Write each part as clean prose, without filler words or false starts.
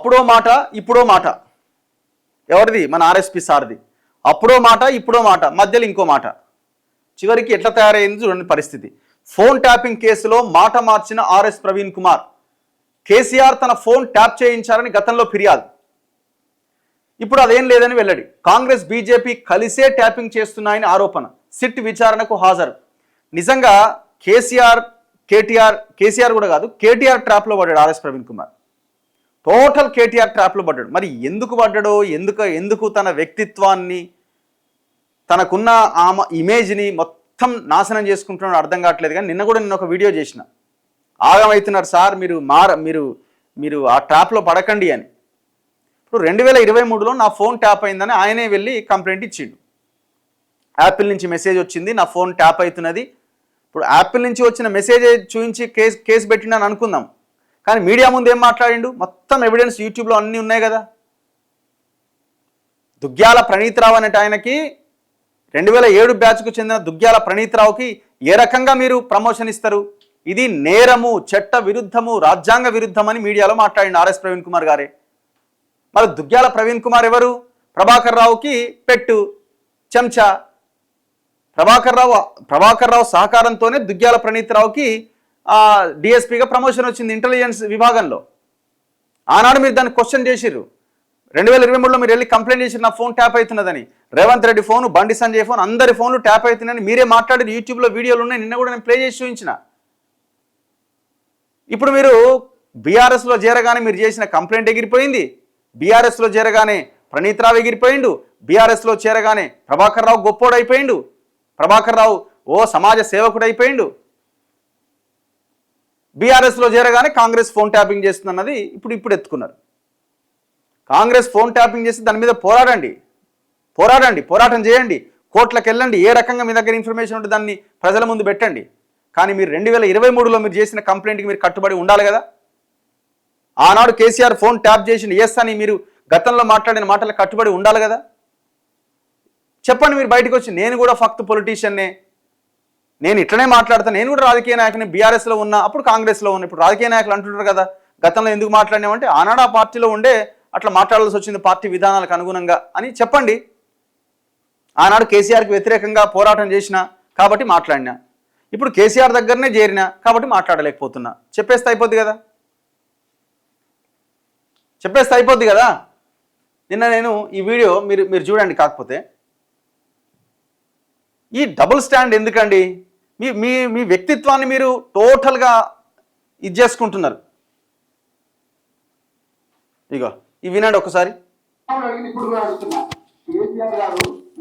అప్పుడో మాట ఇప్పుడో మాట. ఎవరిది? మన ఆర్ఎస్పీ సార్ది. అప్పుడో మాట ఇప్పుడో మాట, మధ్యలో ఇంకో మాట. చివరికి ఎట్లా తయారైంది చూడండి పరిస్థితి. ఫోన్ ట్యాపింగ్ కేసులో మాట మార్చిన ఆర్ఎస్ ప్రవీణ్ కుమార్. కేసీఆర్ తన ఫోన్ ట్యాప్ చేయించారని గతంలో ఫిర్యాదు. ఇప్పుడు అదేం లేదని వెల్లడి. కాంగ్రెస్ బీజేపీ కలిసే ట్యాపింగ్ చేస్తున్నాయని ఆరోపణ. సిట్ విచారణకు హాజరు. నిజంగా కేసీఆర్ కూడా కాదు, కేటీఆర్ ట్రాప్లో పడ్డాడు ఆర్ఎస్ ప్రవీణ్ కుమార్. టోటల్ కేటీఆర్ ట్రాప్లో పడ్డాడు. మరి ఎందుకు పడ్డాడో, ఎందుకు తన వ్యక్తిత్వాన్ని, తనకున్న ఇమేజ్ని మొత్తం నాశనం చేసుకుంటున్నాడు అర్థం కావట్లేదు. కానీ నిన్న కూడా నేను ఒక వీడియో చేసిన, ఆగమవుతున్నారు సార్ మీరు ఆ ట్రాప్లో పడకండి అని. ఇప్పుడు 2023లో నా ఫోన్ ట్యాప్ అయిందని ఆయనే వెళ్ళి కంప్లైంట్ ఇచ్చిండు. యాపిల్ నుంచి మెసేజ్ వచ్చింది, నా ఫోన్ ట్యాప్ అవుతున్నది. ఇప్పుడు యాపిల్ నుంచి వచ్చిన మెసేజ్ చూపించి కేసు పెట్టిండని అనుకుందాం. కానీ మీడియా ముందు ఏం మాట్లాడిండు? మొత్తం ఎవిడెన్స్ యూట్యూబ్లో అన్నీ ఉన్నాయి కదా. దుగ్గ్యాల ప్రణీత్రావు అనేట ఆయనకి 2007 బ్యాచ్కు చెందిన దుగ్గ్యాల ప్రణీత్రావుకి ఏ రకంగా మీరు ప్రమోషన్ ఇస్తారు? ఇది నేరము, చట్ట విరుద్ధము, రాజ్యాంగ విరుద్ధమని మీడియాలో మాట్లాడిండు ఆర్ఎస్ ప్రవీణ్ కుమార్ గారే. మరి దుగ్గ్యాల ప్రవీణ్ కుమార్ ఎవరు? ప్రభాకర్ రావుకి పెట్టు చెంచా. ప్రభాకర్ రావు సహకారంతోనే దుగ్గ్యాల ప్రణీత్రావుకి డిఎస్పీగా ప్రమోషన్ వచ్చింది ఇంటెలిజెన్స్ విభాగంలో. ఆనాడు మీరు దాన్ని క్వశ్చన్ చేసిర్రు. 2023లో మీరు వెళ్ళి కంప్లైంట్ చేసిర్రు నా ఫోన్ ట్యాప్ అవుతున్నదని. రేవంత్ రెడ్డి ఫోను, బండి సంజయ్ ఫోన్, అందరి ఫోన్లు ట్యాప్ అవుతున్నాయని మీరే మాట్లాడారు. యూట్యూబ్లో వీడియోలు ఉన్నాయి, నిన్న కూడా నేను ప్లే చేసి చూపించిన. ఇప్పుడు మీరు బీఆర్ఎస్లో చేరగానే మీరు చేసిన కంప్లైంట్ ఎగిరిపోయింది. బీఆర్ఎస్లో చేరగానే ప్రణీత్రావు ఎగిరిపోయిండు. బీఆర్ఎస్లో చేరగానే ప్రభాకర్ రావు గొప్పోడు అయిపోయిండు. ప్రభాకర్ రావు సమాజ సేవకుడు అయిపోయిండు. బీఆర్ఎస్లో చేరగానే కాంగ్రెస్ ఫోన్ ట్యాపింగ్ చేస్తుందన్నది ఇప్పుడు ఎత్తుకున్నారు. కాంగ్రెస్ ఫోన్ ట్యాపింగ్ చేసి దాని మీద పోరాటం చేయండి, కోర్టులకు వెళ్ళండి. ఏ రకంగా మీ దగ్గర ఇన్ఫర్మేషన్ ఉంటే దాన్ని ప్రజల ముందు పెట్టండి. కానీ మీరు 2023లో మీరు చేసిన కంప్లైంట్కి మీరు కట్టుబడి ఉండాలి కదా. ఆనాడు కేసీఆర్ ఫోన్ ట్యాప్ చేసిండు ఎస్ అని మీరు గతంలో మాట్లాడిన మాటలకు కట్టుబడి ఉండాలి కదా. చెప్పండి మీరు బయటకు వచ్చి, నేను కూడా ఫక్త్ పొలిటీషియన్నే, నేను ఇట్లనే మాట్లాడతాను, నేను కూడా రాజకీయ నాయకుని, బీఆర్ఎస్లో ఉన్నా, అప్పుడు కాంగ్రెస్లో ఉన్నా, ఇప్పుడు రాజకీయ నాయకులు అంటుంటారు కదా గతంలో ఎందుకు మాట్లాడినామంటే ఆనాడు ఆ పార్టీలో ఉండే అట్లా మాట్లాడాల్సి వచ్చింది పార్టీ విధానాలకు అనుగుణంగా అని చెప్పండి. ఆనాడు కేసీఆర్కి వ్యతిరేకంగా పోరాటం చేసిన కాబట్టి మాట్లాడినా, ఇప్పుడు కేసీఆర్ దగ్గరనే చేరినా కాబట్టి మాట్లాడలేకపోతున్నా. చెప్పేస్తే అయిపోద్ది కదా. నిన్న నేను ఈ వీడియో మీరు చూడండి. కాకపోతే ఈ డబుల్ స్టాండ్ ఎందుకండి? మీ వ్యక్తిత్వాన్ని మీరు టోటల్గా ఇది చేసుకుంటున్నారు. ఇగో ఇవి వినండి ఒకసారి.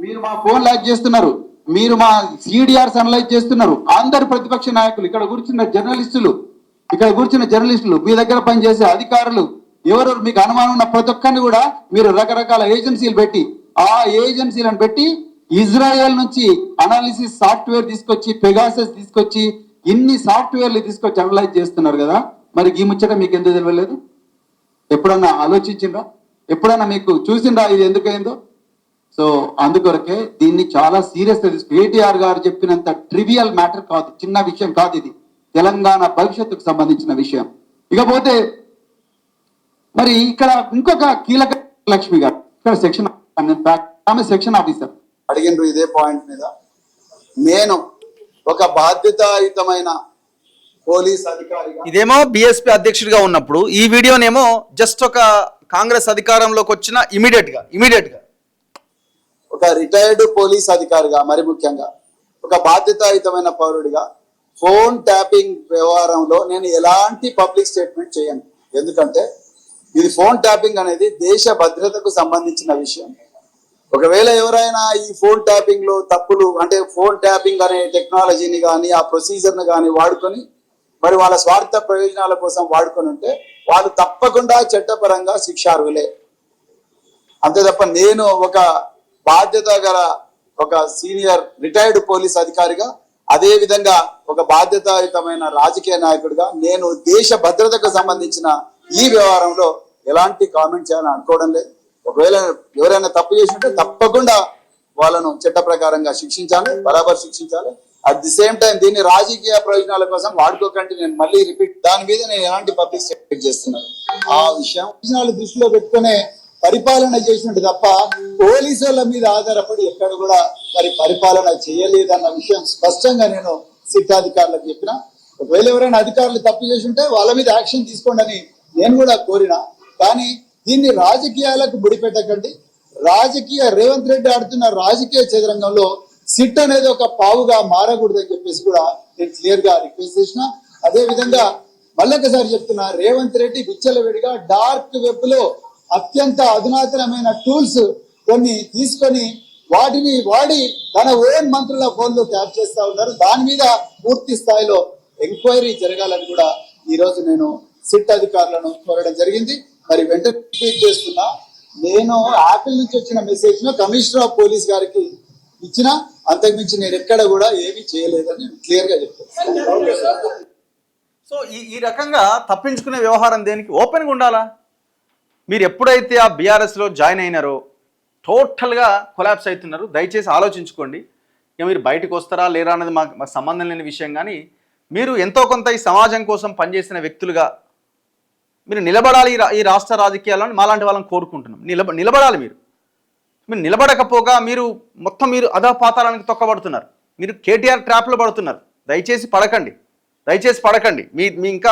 మీరు మా ఫోన్ లాక్ చేస్తున్నారు, మీరు మా సిడిఆర్స్ అనలైజ్ చేస్తున్నారు. అందరు ప్రతిపక్ష నాయకులు, ఇక్కడ కూర్చున్న జర్నలిస్టులు, మీ దగ్గర పనిచేసే అధికారులు, ఎవరెవరు మీకు అనుమానం ఉన్న ప్రతి ఒక్కరిని కూడా మీరు రకరకాల ఏజెన్సీలు పెట్టి, ఆ ఏజెన్సీలను పెట్టి ఇజ్రాయెల్ నుంచి అనాలిసిస్ సాఫ్ట్వేర్ తీసుకొచ్చి, పెగాసస్ తీసుకొచ్చి, ఇన్ని సాఫ్ట్వేర్లు తీసుకొచ్చి అనలైజ్ చేస్తున్నారు కదా. మరి ఈ ముచ్చట మీకు ఎందుకు తెలియలేదు? ఎప్పుడన్నా ఆలోచించిండ్రా? ఎప్పుడన్నా మీకు చూసిండ్రా ఇది ఎందుకైందో? సో అందుకొరకే దీన్ని చాలా సీరియస్ గా కేటీఆర్ గారు చెప్పినంత ట్రివియల్ మ్యాటర్ కాదు, చిన్న విషయం కాదు. ఇది తెలంగాణ భవిష్యత్తుకు సంబంధించిన విషయం. ఇకపోతే మరి ఇక్కడ ఇంకొక కీలక లక్ష్మి గారు, ఇక్కడ సెక్షన్ ఆఫీసర్ అడిగిండ్రు ఇదే పాయింట్ మీద. నేను ఒక బాధ్యతాయుతమైన పోలీస్ అధికారిగా, ఇదేమో బీఎస్పీ అధ్యక్షుడిగా ఉన్నప్పుడు, ఈ వీడియోనేమో జస్ట్ ఒక కాంగ్రెస్ అధికారంలోకి వచ్చిన ఇమీడియట్ గా ఒక రిటైర్డ్ పోలీస్ అధికారిగా, మరి ముఖ్యంగా ఒక బాధ్యతాయుతమైన పౌరుడిగా ఫోన్ ట్యాపింగ్ వ్యవహారంలో నేను ఎలాంటి పబ్లిక్ స్టేట్మెంట్ చేయను. ఎందుకంటే ఇది ఫోన్ ట్యాపింగ్ అనేది దేశ భద్రతకు సంబంధించిన విషయం. ఒకవేళ ఎవరైనా ఈ ఫోన్ ట్యాపింగ్ లో తప్పులు, అంటే ఫోన్ ట్యాపింగ్ అనే టెక్నాలజీని కానీ ఆ ప్రొసీజర్ని కానీ వాడుకొని మరి వాళ్ళ స్వార్థ ప్రయోజనాల కోసం వాడుకొని ఉంటే వాళ్ళు తప్పకుండా చట్టపరంగా శిక్షార్హులే. అంతే తప్ప నేను ఒక బాధ్యత గల ఒక సీనియర్ రిటైర్డ్ పోలీస్ అధికారిగా, అదే విధంగా ఒక బాధ్యతాయుతమైన రాజకీయ నాయకుడిగా నేను దేశ భద్రతకు సంబంధించిన ఈ వ్యవహారంలో ఎలాంటి కామెంట్ చేయాలని అనుకోవడం లేదు. ఒకవేళ ఎవరైనా తప్పు చేసి ఉంటే తప్పకుండా వాళ్ళను చట్ట ప్రకారంగా శిక్షించాలి, బరాబర్ శిక్షించాలి. అట్ ది సేమ్ టైం దీన్ని రాజకీయ ప్రయోజనాల కోసం వాడుకోకండి. నేను మళ్ళీ రిపీట్, దాని మీద నేను ఎలాంటి పబ్లిక్ స్టేట్మెంట్ చేస్తున్నాను ఆ విషయం ప్రయోజనాలు దృష్టిలో పెట్టుకునే పరిపాలన చేసినట్టు తప్ప పోలీసుల మీద ఆధారపడి ఎక్కడ కూడా మరి పరిపాలన చేయలేదన్న విషయం స్పష్టంగా నేను సిట్ అధికారులకు చెప్పిన. ఒకవేళ ఎవరైనా అధికారులు తప్పు చేసి ఉంటే వాళ్ళ మీద యాక్షన్ తీసుకోండి అని నేను కూడా కోరిన. కానీ దీన్ని రాజకీయాలకు ముడిపెట్టకండి. రేవంత్ రెడ్డి ఆడుతున్న రాజకీయ చదరంగంలో సిట్ అనేది ఒక పావుగా మారకూడదని చెప్పేసి కూడా నేను క్లియర్ గా రిక్వెస్ట్ చేసిన. అదే విధంగా మళ్ళొకసారి చెప్తున్నా, రేవంత్ రెడ్డి విచ్చలవిడిగా డార్క్ వెబ్ లో అత్యంత అధునాతనమైన టూల్స్ కొన్ని తీసుకొని వాటిని వాడి తన ఓన్ మంత్రుల ఫోన్లో ట్యాప్ చేస్తా ఉన్నారు. దాని మీద పూర్తి స్థాయిలో ఎంక్వైరీ జరగాలని కూడా ఈ రోజు నేను సిట్ అధికారులను కోరడం జరిగింది. మరి వెంటనే రిపీట్ చేస్తున్నా, నేను యాపిల్ నుంచి వచ్చిన మెసేజ్ ను కమిషనర్ ఆఫ్ పోలీస్ గారికి ఇచ్చిన, అంతకుమించి నేను ఎక్కడ కూడా ఏమీ చేయలేదని క్లియర్ గా చెప్తాను. సో ఈ రకంగా తప్పించుకునే వ్యవహారం దేనికి? ఓపెన్గా ఉండాలా? మీరు ఎప్పుడైతే ఆ బీఆర్ఎస్లో జాయిన్ అయినారో టోటల్గా కొలాప్స్ అవుతున్నారు. దయచేసి ఆలోచించుకోండి. ఇక మీరు బయటకు వస్తారా లేరా అనేది మాకు సంబంధం లేని విషయం. కానీ మీరు ఎంతో కొంత ఈ సమాజం కోసం పనిచేసిన వ్యక్తులుగా మీరు నిలబడాలి ఈ రాష్ట్ర రాజకీయాలను మాలాంటి వాళ్ళని కోరుకుంటున్నాం. నిలబడాలి. మీరు నిలబడకపోగా మీరు మొత్తం మీరు అధపాతాళానికి తొక్కబడుతున్నారు. మీరు కేటీఆర్ ట్రాప్లో పడుతున్నారు. దయచేసి పడకండి. మీ ఇంకా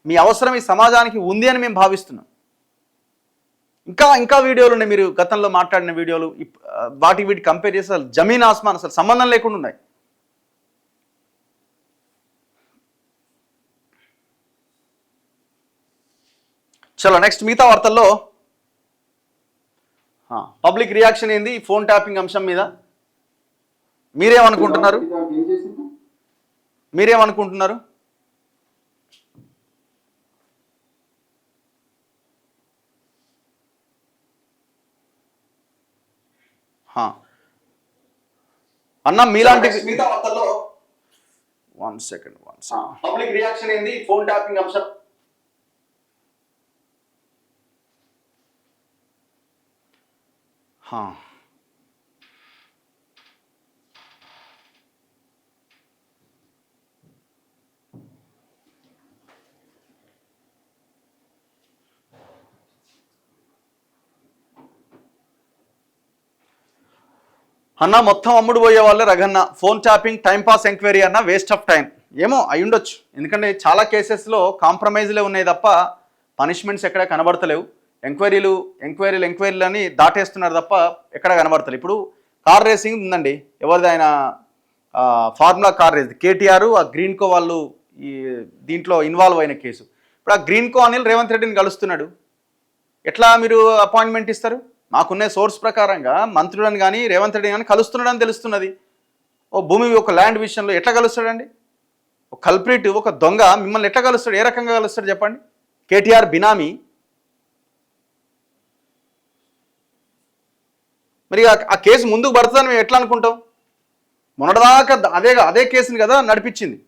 మీ అవసరం ఈ సమాజానికి ఉంది అని మేము భావిస్తున్నాం. ఇంకా వీడియోలు ఉన్నాయి. మీరు గతంలో మాట్లాడిన వీడియోలు వీటి కంపేర్ చేస్తే అసలు జమీన్ ఆస్మాన్, అసలు సంబంధం లేకుండా ఉన్నాయి. చలో నెక్స్ట్ మిగతా వార్తల్లో పబ్లిక్ రియాక్షన్ ఏంది ఈ ఫోన్ ట్యాపింగ్ అంశం మీద? మీరేమనుకుంటున్నారు? అన్న మీలాంటి వన్ సెకండ్ పబ్లిక్ రియాక్షన్ ఏంది ఫోన్ ట్యాపింగ్ అంశం? అన్న మొత్తం అమ్ముడు పోయే వాళ్ళే Raghanna. Phone tapping timepass enquiry అన్న వేస్ట్ ఆఫ్ టైం. ఏమో అయి ఉండొచ్చు, ఎందుకంటే చాలా కేసెస్లో కాంప్రమైజ్లే ఉన్నాయి తప్ప పనిష్మెంట్స్ ఎక్కడ కనబడతలేవు. ఎంక్వైరీలు అని దాటేస్తున్నారు తప్ప ఎక్కడ కనబడతలేదు. ఇప్పుడు కార్ రేసింగ్ ఉందండి, ఎవరిది ఆయన ఫార్ములా కార్ రేస్ కేటీఆర్ ఆ గ్రీన్కో వాళ్ళు ఈ దీంట్లో ఇన్వాల్వ్ అయిన కేసు. ఇప్పుడు ఆ గ్రీన్కో అనిల్ రేవంత్ రెడ్డిని కలుస్తున్నాడు. ఎట్లా మీరు అపాయింట్మెంట్ ఇస్తారు? మాకున్న సోర్స్ ప్రకారంగా మంత్రులను కానీ రేవంత్ రెడ్డి కానీ కలుస్తున్నాడని తెలుస్తున్నది. భూమి ఒక ల్యాండ్ విషయంలో ఎట్లా కలుస్తాడండి? ఒక కల్ప్రిట్, ఒక దొంగ మిమ్మల్ని ఎట్లా కలుస్తాడు? ఏ రకంగా కలుస్తాడు చెప్పండి? కేటీఆర్ బినామీ. మరి ఆ కేసు ముందుకు పడుతుందని మేము ఎట్లా అనుకుంటాం? మొన్నటిదాకా అదే కేసుని కదా నడిపించింది.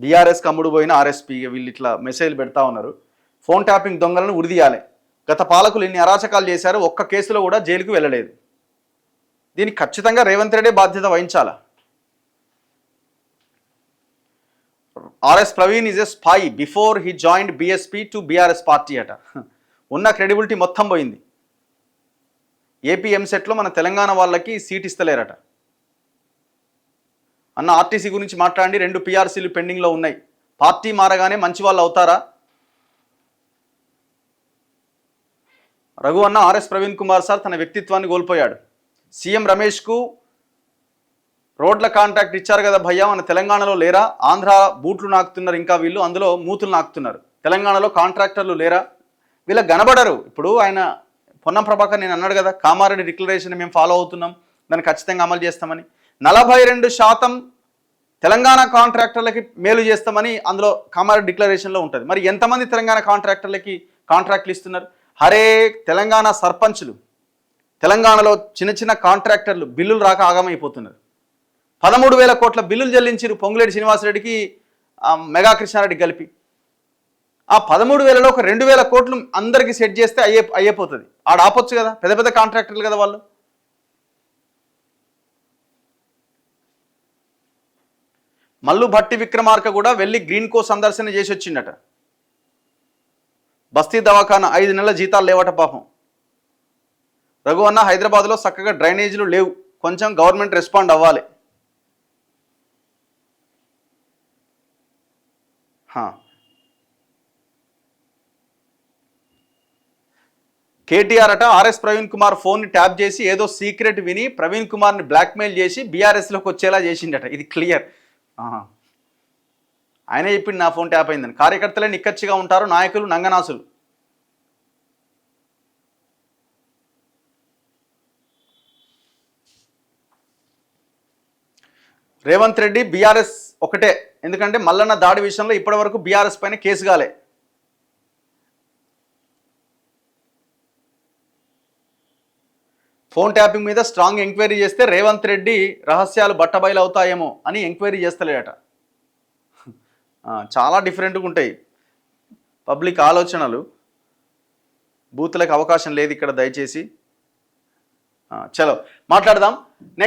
బీఆర్ఎస్ కమ్ముడు పోయిన ఆర్ఎస్పీ వీళ్ళు ఇట్లా మెసేజ్లు పెడతా ఉన్నారు. ఫోన్ ట్యాపింగ్ దొంగలను ఉరిదీయాలి. గత పాలకులు ఎన్ని అరాచకాలు చేశారు, ఒక్క కేసులో కూడా జైలుకు వెళ్ళలేదు. దీనికి ఖచ్చితంగా రేవంత్ రెడ్డి బాధ్యత వహించాలా. RS Praveen is a spy before he joined BSP to BRS party అట. ఉన్న క్రెడిబిలిటీ మొత్తం పోయింది. ఏపీ ఎంసెట్లో మన తెలంగాణ వాళ్ళకి సీట్ ఇస్తలేరట. అన్న ఆర్టీసీ గురించి మాట్లాడి 2 పీఆర్సీలు పెండింగ్లో ఉన్నాయి. పార్టీ మారగానే మంచి వాళ్ళు అవుతారా? రఘు అన్న ఆర్ఎస్ ప్రవీణ్ కుమార్ సార్ తన వ్యక్తిత్వాన్ని కోల్పోయాడు. సీఎం రమేష్కు రోడ్ల కాంట్రాక్ట్ ఇచ్చారు కదా భయ్యా, మన తెలంగాణలో లేరా? ఆంధ్ర బూట్లు నాకుతున్నారు, ఇంకా వీళ్ళు అందులో మూతులు నాకుతున్నారు. తెలంగాణలో కాంట్రాక్టర్లు లేరా? వీళ్ళకి కనబడరు. ఇప్పుడు ఆయన పొన్నం ప్రభాకర్ నేను అన్నాడు కదా, కామారెడ్డి డిక్లరేషన్ మేము ఫాలో అవుతున్నాం, దాన్ని ఖచ్చితంగా అమలు చేస్తామని. 42% తెలంగాణ కాంట్రాక్టర్లకి మేలు చేస్తామని అందులో కామారెడ్డి డిక్లరేషన్లో ఉంటుంది. మరి ఎంతమంది తెలంగాణ కాంట్రాక్టర్లకి కాంట్రాక్ట్లు ఇస్తున్నారు? హరే తెలంగాణ సర్పంచ్లు, తెలంగాణలో చిన్న కాంట్రాక్టర్లు బిల్లులు రాక ఆగమైపోతున్నారు. 13,000 కోట్ల బిల్లులు చెల్లించారు పొంగులేటి శ్రీనివాసరెడ్డికి, మెగా కృష్ణారెడ్డి కలిపి. ఆ 13,000లో ఒక 2,000 కోట్లు అందరికీ సెట్ చేస్తే అయిపోతుంది. ఆడ ఆపొచ్చు కదా, పెద్ద కాంట్రాక్టర్లు కదా వాళ్ళు. మల్లు భట్టి విక్రమార్క కూడా వెళ్ళి గ్రీన్ కో సందర్శన చేసి వచ్చిండట. బస్తీ దవాఖానా 5 నెలల జీతాలు లేవట పాపం. రఘు అన్న హైదరాబాద్లో చక్కగా డ్రైనేజీలు లేవు, కొంచెం గవర్నమెంట్ రెస్పాండ్ అవ్వాలి. కేటీఆర్ అట ఆర్ఎస్ ప్రవీణ్ కుమార్ ఫోన్ని ట్యాప్ చేసి ఏదో సీక్రెట్ విని ప్రవీణ్ కుమార్ని బ్లాక్మెయిల్ చేసి బీఆర్ఎస్లోకి వచ్చేలా చేసిండట. ఇది క్లియర్. ఆయనే చెప్పింది నా ఫోన్ ట్యాప్ అయిందని. కార్యకర్తలే నిక్కచ్చిగా ఉంటారు, నాయకులు నంగనాసులు. రేవంత్ రెడ్డి బీఆర్ఎస్ ఒకటే, ఎందుకంటే మల్లన్న దాడి విషయంలో ఇప్పటివరకు బీఆర్ఎస్ పైన కేసు కాలే. ఫోన్ ట్యాపింగ్ మీద స్ట్రాంగ్ ఎంక్వైరీ చేస్తే రేవంత్ రెడ్డి రహస్యాలు బట్టబయలు అవుతాయేమో అని ఎంక్వైరీ చేస్తలేడట. చాలా డిఫరెంట్గా ఉంటాయి పబ్లిక్ ఆలోచనలు. బూతులకు అవకాశం లేదు ఇక్కడ దయచేసి. చలో మాట్లాడదాం.